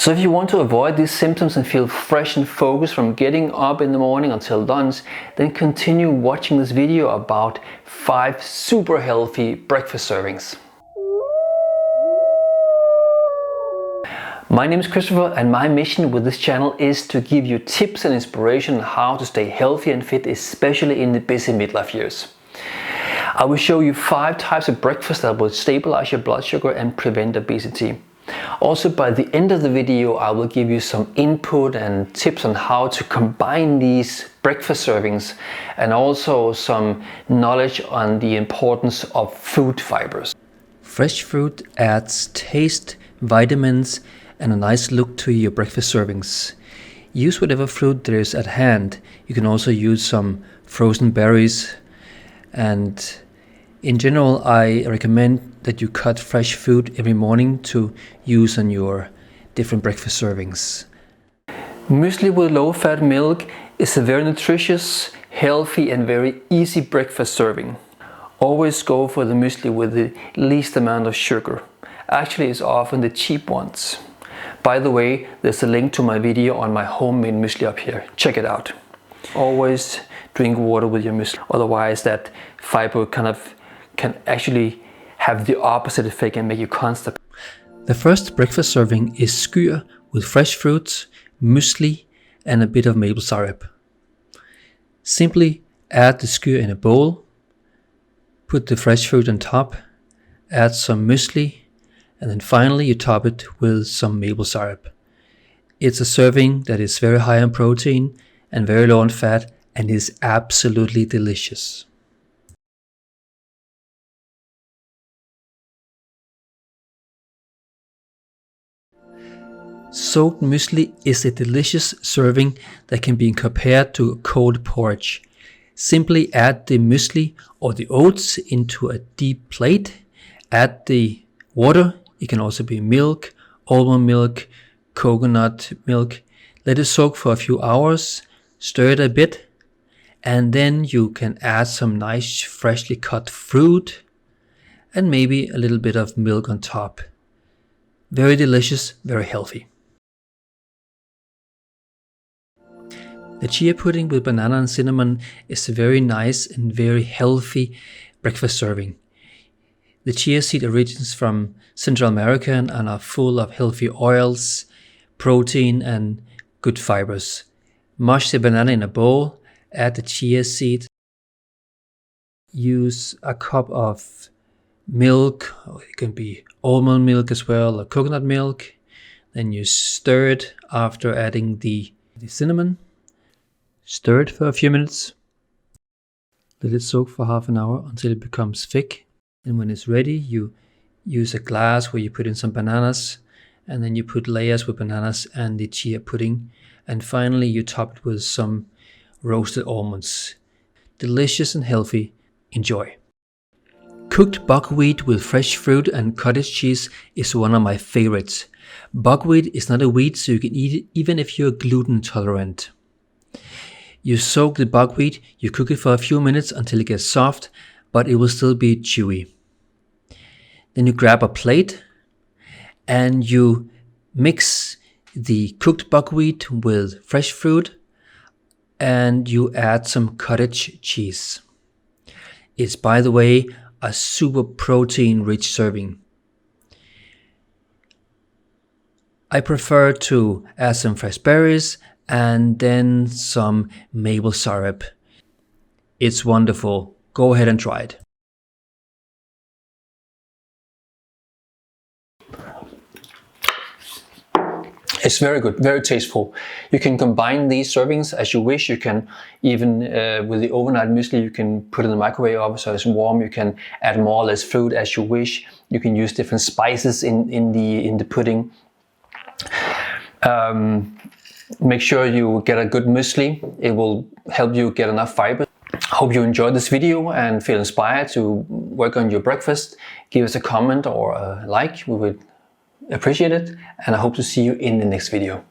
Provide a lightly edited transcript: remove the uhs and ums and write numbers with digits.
So if you want to avoid these symptoms and feel fresh and focused from getting up in the morning until lunch, then continue watching this video about 5 super healthy breakfast servings. My name is Kristoffer, and my mission with this channel is to give you tips and inspiration on how to stay healthy and fit, especially in the busy midlife years. I will show you 5 types of breakfast that will stabilize your blood sugar and prevent obesity. Also, by the end of the video, I will give you some input and tips on how to combine these breakfast servings, and also some knowledge on the importance of food fibers. Fresh fruit adds taste, vitamins, and a nice look to your breakfast servings. Use whatever fruit there is at hand. You can also use some frozen berries, and in general, I recommend that you cut fresh food every morning to use on your different breakfast servings. Muesli with low-fat milk is a very nutritious, healthy, and very easy breakfast serving. Always go for the muesli with the least amount of sugar. Actually, it's often the cheap ones. By the way, there's a link to my video on my homemade muesli up here. Check it out. Always drink water with your muesli, otherwise that fiber can actually have the opposite effect and make you constipated. The first breakfast serving is skewer with fresh fruits, muesli, and a bit of maple syrup. Simply add the skewer in a bowl, put the fresh fruit on top, add some muesli, and then finally you top it with some maple syrup. It's a serving that is very high in protein and very low in fat, and is absolutely delicious. Soaked muesli is a delicious serving that can be compared to cold porridge. Simply add the muesli or the oats into a deep plate. Add the water. It can also be milk, almond milk, coconut milk. Let it soak for a few hours. Stir it a bit. And then you can add some nice freshly cut fruit and maybe a little bit of milk on top. Very delicious, very healthy. The chia pudding with banana and cinnamon is a very nice and very healthy breakfast serving. The chia seed originates from Central America and are full of healthy oils, protein, and good fibers. Mash the banana in a bowl, add the chia seed. Use a cup of milk, or it can be almond milk as well, or coconut milk. Then you stir it after adding the cinnamon. Stir it for a few minutes. Let it soak for half an hour until it becomes thick. And when it's ready, you use a glass where you put in some bananas, and then you put layers with bananas and the chia pudding. And finally, you top it with some roasted almonds. Delicious and healthy. Enjoy. Cooked buckwheat with fresh fruit and cottage cheese is one of my favorites. Buckwheat is not a wheat, so you can eat it even if you're gluten intolerant. You soak the buckwheat, you cook it for a few minutes until it gets soft, but it will still be chewy. Then you grab a plate and you mix the cooked buckwheat with fresh fruit, and you add some cottage cheese. It's, by the way, a super protein-rich serving. I prefer to add some fresh berries and then some maple syrup. It's wonderful. Go ahead and try it. It's very good, very tasteful. You can combine these servings as you wish. You can even, with the overnight muesli, you can put it in the microwave oven so it's warm. You can add more or less fruit as you wish. You can use different spices in the pudding. Make sure you get a good muesli. It will help you get enough fiber. Hope you enjoyed this video and feel inspired to work on your breakfast. Give us a comment or a like. We would appreciate it, and I hope to see you in the next video.